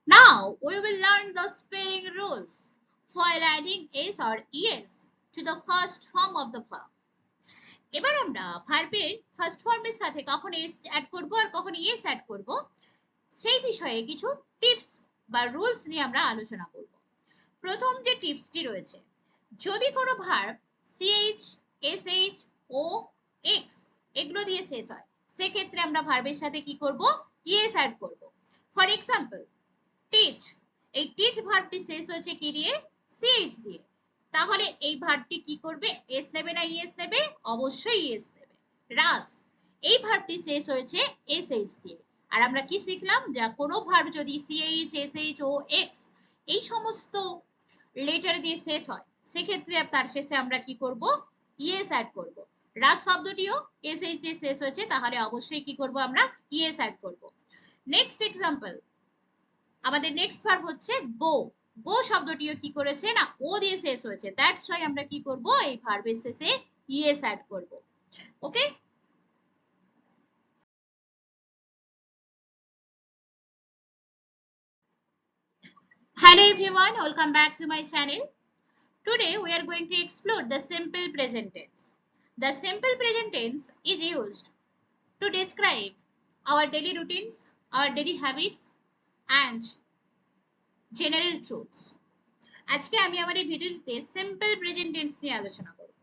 Now we will learn the spelling rules while adding s or es to the first form of the verb. এবার আমরা ভার্বের first ফর্মের সাথে কখন S add করব আর কখন এস অ্যাড করব সেই বিষয়ে কিছু টিপস বা রুলস নিয়ে আমরা আলোচনা করব। প্রথম যে টিপসটি রয়েছে, যদি কোনো verb ch, sh, o, x এগুলো দিয়ে শেষ হয় সেক্ষেত্রে আমরা ভার্বের সাথে কি করব, es অ্যাড করব। ফর এক্সাম্পল টিচ, এই টিচ ভার্বটি শেষ হয়েছে কি দিয়ে, ch দিয়ে, তাহলে এই ভার্বটি কি করবে, এস নেবে না ইএস নেবে, অবশ্যই ইএস নেবে। রাস, এই ভার্বটি শেষ হয়েছে sh দিয়ে। আর আমরা কি শিখলাম, যে কোনো ভার্ব যদি ch, sh, o, x এই সমস্ত লেটার দিয়ে শেষ হয় সেক্ষেত্রে তার শেষে আমরা কি করব, ইএস অ্যাড করব। রাস শব্দটিও sh দিয়ে শেষ হয়েছে, তাহলে অবশ্যই কি করব, আমরা ইএস অ্যাড করব। নেক্সট এক্সাম্পল, আমাদের নেক্সট ভার্ব হচ্ছে গো। গো শব্দটিও কি করেছে না, ও দিয়ে শেষ হয়েছে, দ্যাটস ওয়াই আমরা কি করব, এই ভার্বের শেষে ইএস অ্যাড করব। ওকে, hello everyone, welcome back to my channel. Today we are going to explore the simple present tense. The simple present tense is used to describe our daily routines, our daily habits and general truths. আজকে আমি আমার এই ভিডিওতে simple present tense নিয়ে আলোচনা করব।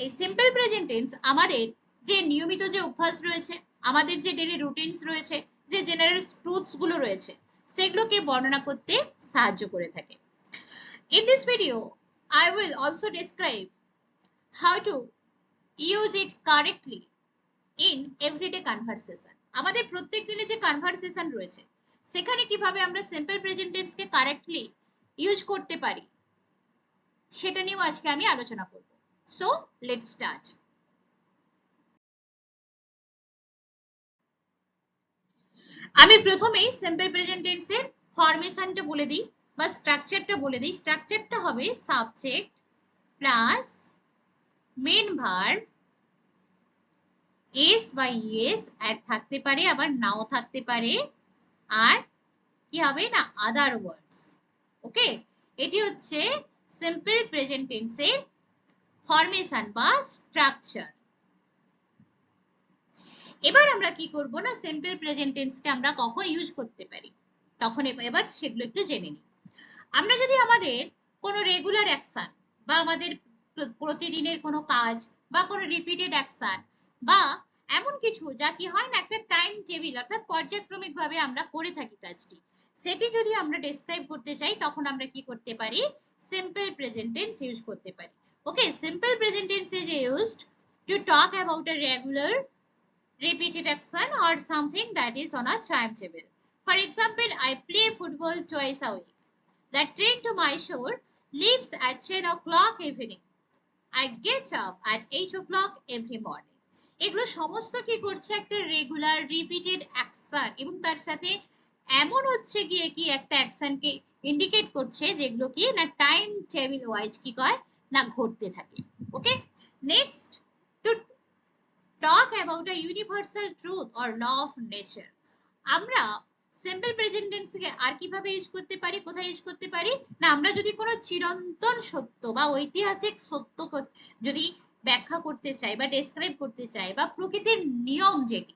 এই simple present tense আমাদের যে নিয়মিত যে অভ্যাস রয়েছে, আমাদের যে ডেইলি রুটিনস রয়েছে, যে জেনারেল ট্রুথস গুলো রয়েছে সেগুলোকে বর্ণনা করতে সাহায্য করে থাকে। In this video, I will also describe how to use it correctly in everyday conversation. আমাদের প্রত্যেক দিনে যে কনভারসেশন রয়েছে সেখানে কিভাবে আমরা সিম্পল প্রেজেন্ট টেন্সকে কারেক্টলি ইউজ করতে পারি সেটা নিয়েও আজকে আমি আলোচনা করব। So let's start. আমি প্রথমেই সিম্পল প্রেজেন্ট টেন্সের ফরমেশনটা বলে দিই বা স্ট্রাকচারটা বলে দিই। স্ট্রাকচারটা হবে subject plus main verb, ES বা ইএস অ্যাড থাকতে পারে আবার নাও থাকতে পারে, আর কি হবে না, আদার ওয়ার্ডস। ওকে, এটি হচ্ছে সিম্পল প্রেজেন্ট টেন্সের ফরমেশন বা স্ট্রাকচার। এবার আমরা কি করব না, সিম্পল প্রেজেন্ট টেন্সকে আমরা কখন ইউজ করতে পারি তখন এবার সেগুলো একটু জেনে নিই। আমরা যদি আমাদের কোনো রেগুলার অ্যাকশন বা আমাদের প্রতিদিনের কোনো কাজ বা কোনো রিপিটেড অ্যাকশন বা এমন কিছু যা কি হয় না একটা টাইম টেবিল অর্থাৎ পর্যায়ক্রমিক ভাবে আমরা করে থাকি কাজটি, সেটি যদি আমরা ডেসক্রাইব করতে চাই তখন আমরা কি করতে পারি, সিম্পল প্রেজেন্ট টেন্স ইউজ করতে পারি। Okay, simple present tense is used to talk about a regular repeated action or something that is on a timetable. For example, I play football twice a week. The train to Mysore leaves at 10 o'clock evening. I get up at 8 o'clock every morning. এগুলো সমস্ত কি করছে, একটা regular repeated action এবং তার সাথে এমন হচ্ছে গিয়ে কি একটা অ্যাকশনকে ইন্ডিকেট করছে যেগুলো কি না টাইম টেবিল ওয়াইজ কি কয় না ঘটতে থাকে। Okay, next, to talk about a universal truth or law of nature. আমরা সিম্পল প্রেজেন্ট টেন্সকে আর কিভাবে ইউজ করতে পারি, কোথায় ইউজ করতে পারি না, আমরা যদি কোনো চিরন্তন সত্য বা ঐতিহাসিক সত্য যদি ব্যাখ্যা করতে চাই বা ডেসক্রাইব করতে চাই বা প্রকৃতির নিয়ম যেটি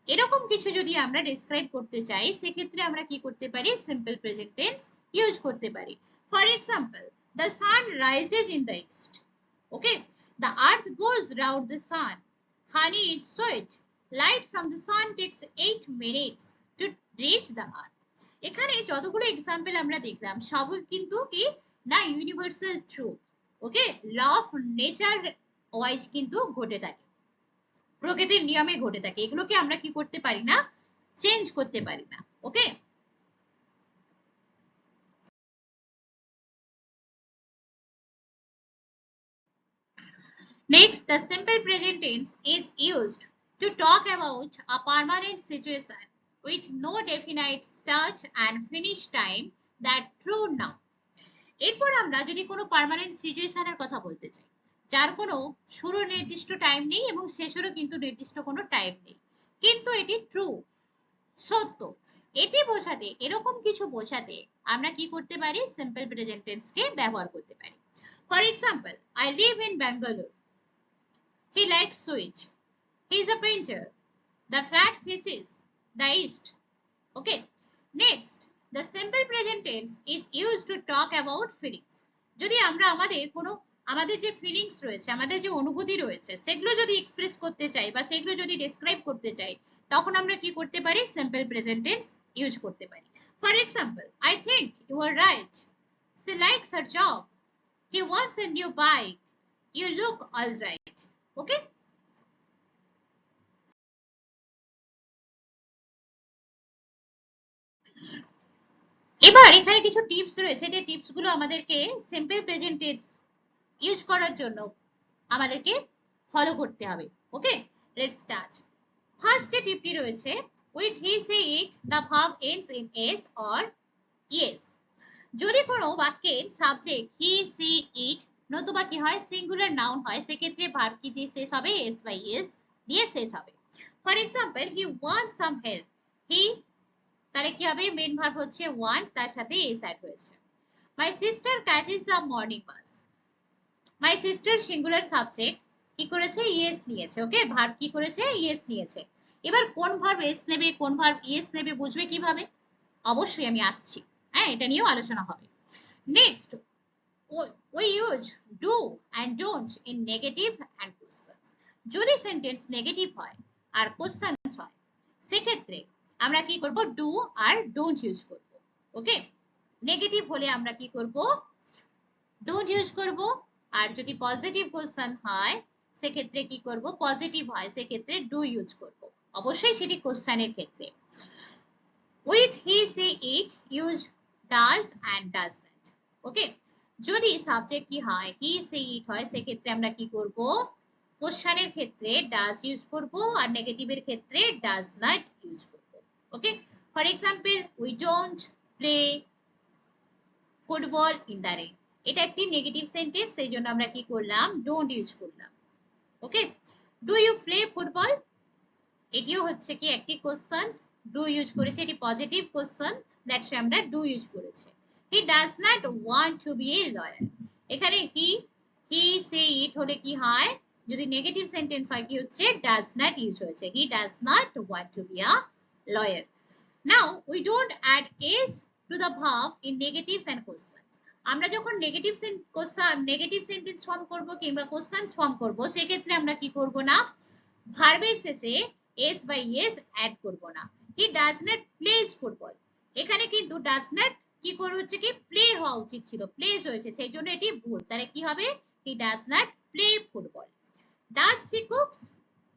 এরকম কিছু যদি আমরা ডেসক্রাইব করতে চাই সেক্ষেত্রে আমরা কি করতে পারি, সিম্পল প্রেজেন্ট টেন্স ইউজ করতে পারি। For example, the sun rises in the east. Okay, the earth goes round the sun. Honey is sweet. Light from the sun takes 8 minutes to reach the earth. এখানে যতগুলো example আমরা দেখলাম সবই কিন্তু কি না universal truth. Okay, law of nature wise কিন্তু ঘটে থাকে, প্রকৃতির নিয়মে ঘটে থাকে, এগুলোকে আমরা কি করতে পারি না, চেঞ্জ করতে পারি না। ওকে, next, the simple present tense is used to talk about a permanent situation with no definite start and finish time, that true now. এরপর আমরা যদি কোনো পার্মানেন্ট সিচুয়েশনের কথা বলতে চাই যার কোনো শুরু নির্দিষ্ট টাইম নেই এবং শেষেরও কিন্তু নির্দিষ্ট কোনো টাইম নেই, কিন্তু এটি ট্রু সত্য, এটি বোঝাতে, এরকম কিছু বোঝাতে আমরা কি করতে পারি, সিম্পল প্রেজেন্ট টেন্স কে ব্যবহার করতে পারি। For example, I live in Bangalore, he likes sweet, he is a painter, the flat faces the east. Okay, next, the simple present tense is used to talk about feelings. যদি আমরা আমাদের যে feelings রয়েছে, আমাদের যে অনুভূতি রয়েছে, সেগুলো যদি এক্সপ্রেস করতে চাই বা সেগুলো যদি ডেসক্রাইব করতে চাই, তখন আমরা কি করতে পারি, সিম্পল প্রেজেন্ট টেন্স ইউজ করতে পারি। For example, I think you are right, she likes her job, he wants a new bike, you look all right. Okay, এবার এখানে কিছু টিপস রয়েছে, যে টিপস গুলো আমাদেরকে সিম্পল প্রেজেন্ট টেন্স ইউজ করার জন্য আমাদেরকে ফলো করতে হবে। ওকে, লেটস স্টার্ট। ফার্স্ট যে টিপটি রয়েছে, with he she it the verb ends in S or yes. যদি কোনো বাক্যের সাবজেক্ট হি সি ইট নতুবা কি হয়, সিঙ্গুলার নাউন হয়, সেক্ষেত্রে ভার্ব কি দিয়ে শেষ হবে, এস বা ইয়েস দিয়ে শেষ হবে। For example, he wants some help, he, তাহলে কি হবে, মেন ভার্ব হচ্ছে ওয়ান্ট, তার সাথে এস অ্যাড হয়েছে। My sister catches the morning bus, my sister singular subject কি করেছে, ইয়েস নিয়েছে। ওকে, ভার্ব কি করেছে, ইয়েস নিয়েছে। এবার কোন ভার্ব এস নেবে, কোন ভার্ব ইয়েস নেবে, বুঝবে কিভাবে, অবশ্যই আমি আসছি, হ্যাঁ, এটা নিয়েও আলোচনা হবে। Next, we use do and don't in negative and questions. যদি সেন্টেন্স নেগেটিভ হয় আর কোশ্চেনস হয়, সেক্ষেত্রে আমরা কি করব, ডু আর ডোন্ট ইউজ করব। ওকে, নেগেটিভ হলে আমরা কি করব, ডোন্ট ইউজ করব, আর যদি পজিটিভ কোশ্চেন হয় সেক্ষেত্রে কি করব, পজিটিভ হয় সেক্ষেত্রে ডু ইউজ করব, অবশ্যই সেটি কোশ্চেনের ক্ষেত্রে। With he she it use does and does not. Okay, যদি সাবজেক্ট কি হয়, হি সে ইট হয়, সেক্ষেত্রে আমরা কি করব, কোশ্চেনের ক্ষেত্রে ডাজ ইউজ করব, আর নেগেটিভের ক্ষেত্রে ডাজ নট ইউজ করব। Okay, for example, we don't play football in the rain, এটা একটি নেগেটিভ সেন্টেন্স, সেই জন্য আমরা কি করলাম, ডোন্ট ইউজ করলাম। Okay, do you play football, এটিও হচ্ছে কি একটি কোশ্চেন, ডু ইউজ করেছে, এটি পজিটিভ কোশ্চেন, দ্যাটস আমরা ডু ইউজ করেছে। He does not want to be a lawyer, এখানে হি সে ইট হলে কি হয়, যদি নেগেটিভ সেন্টেন্স হয় কি হচ্ছে, ডাজ নট ইউজ হয়েছে, he does not want to be a lawyer. Now we don't add S to the verb in negatives and questions. আমরা যখন নেগেটিভ সেন্টেন্স ফর্ম করব কিংবা কোশ্চেনস ফর্ম করব, সেক্ষেত্রে আমরা কি করব না, ভার্বের শেষে এস বা ইয়েস অ্যাড করব না। He does not plays football, এখানে কিন্তু ডাজ নট কি করে হচ্ছে কি, প্লে হওয়া উচিত ছিল, প্লেজ হয়েছে, সেই জন্য এটি ভুল। তাহলে কি হবে, হি does not play football. Does she cooks,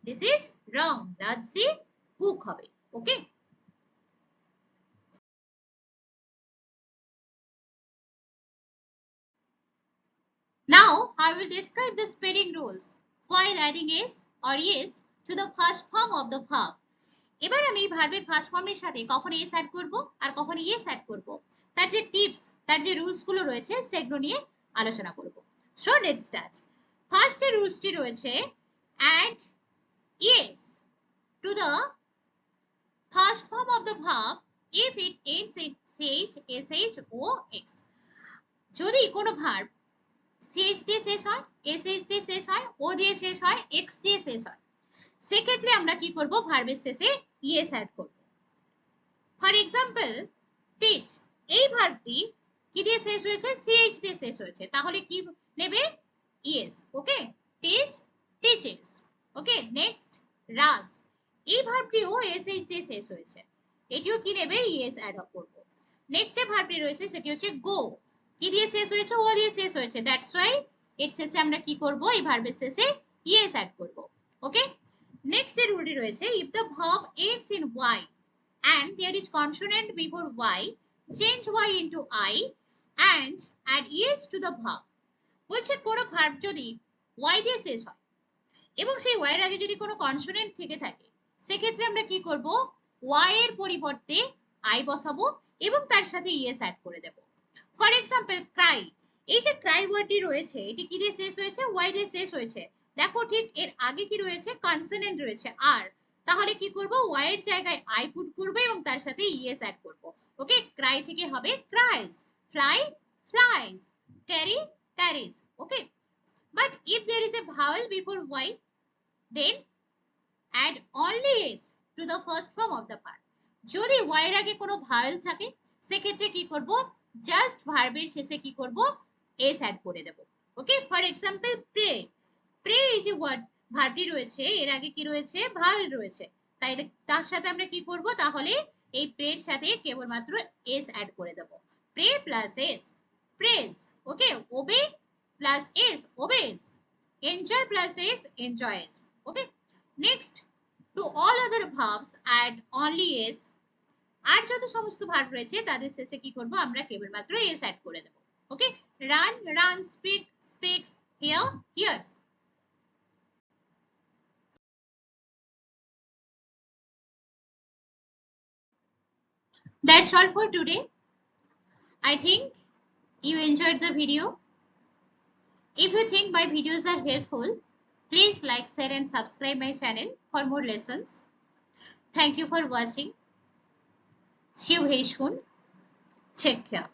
this is wrong, does she cook হবে। ওকে, now I will describe the spelling rules while adding s or yes to the first form of the verb. এবার আমি ভার্বের first ফর্মের সাথে কখন S add করব আর কখন yes add করব, তার যে টিপস, তার যে রুলস গুলো রয়েছে, সেগুলো নিয়ে আলোচনা করব। So let's start. ফার্স্ট যে রুলসটি রয়েছে, add ES to the first form of the verb if it ends in ch, sh ও x। যদি কোনো ভার্ব ch দিয়ে শেষ হয়, sh দিয়ে শেষ হয়, o দিয়ে শেষ হয়, x দিয়ে শেষ হয়, সেক্ষেত্রে আমরা কি করব, ভার্বের শেষে ইয়েস অ্যাড করব। ফর এক্সাম্পল, টিচ, এই ভার্বটি কি দিয়ে শেষ হয়েছে, ch দিয়ে শেষ হয়েছে, তাহলে কি নেবে, ইয়েস। ওকে, টিচ, টিচেস। ওকে, নেক্সট, রাস, এই ভার্বটিও sh দিয়ে শেষ হয়েছে, এটিও কি নেবে, ইয়েস অ্যাড করব। নেক্সট যে ভার্বটি রয়েছে সেটি হচ্ছে গো, কি দিয়ে শেষ হয়েছে, ও দিয়ে শেষ হয়েছে, দ্যাটস ওয়াই এর শেষে আমরা কি করব, এই ভার্বের শেষে ইয়েস অ্যাড করব। ওকে, নেক্সট যে রুলটি রয়েছে, if the verb ends in y and there is consonant before y, change y into I and add yes to the verb. বলছে কোনো ভার্ব যদি y দিয়ে শেষ হয় এবং সেই y এর আগে যদি কোনো কনসোনেন্ট থেকে থাকে, সেক্ষেত্রে আমরা কি করব, y এর পরিবর্তে I বসাবো এবং তার সাথে yes অ্যাড করে দেব। ফর এক্সাম্পল, ক্রাই, এই যে ক্রাই ওয়ার্ডটি রয়েছে, এটি কি দিয়ে শেষ হয়েছে, y দিয়ে শেষ হয়েছে, দেখো ঠিক এর আগে কি রয়েছে, কনসোনেন্ট রয়েছে আর, তাহলে কি করব, y এর জায়গায় I পুট করব এবং তার সাথে es অ্যাড করব। ওকে, ক্রাই থেকে হবে cries, fly flies, carry carries. Okay, but if there is a vowel before y, then add only s to the first form of the verb. যদি y এর আগে কোনো ভাওয়েল থাকে সেক্ষেত্রে কি করব, জাস্ট ভার্বের শেষে কি করব, s অ্যাড করে দেব। ওকে, ফর এক্সাম্পল প্রে, প্রে এই যে ওয়ার্ড ভার্বটি রয়েছে এর আগে কি রয়েছে, ভাওয়েল রয়েছে, তাই তার সাথে আমরা কি করব, তাহলে এই প্রের সাথে কেবলমাত্র s অ্যাড করে দেব। Pray plus s, prays. Okay, obey plus s, obeys. Enjoy plus s, enjoys. Okay, next, to all other verbs add only s। আর যত সমস্ত ভার্ব রয়েছে তাদের শেষে কি করব, আমরা কেবলমাত্র s অ্যাড করে দেব। Okay, run run, speak speaks, hear hears. That's all for today. I think you enjoyed the video. If you think my videos are helpful, please like, share and subscribe my channel for more lessons. Thank you for watching. See you very soon. Take care.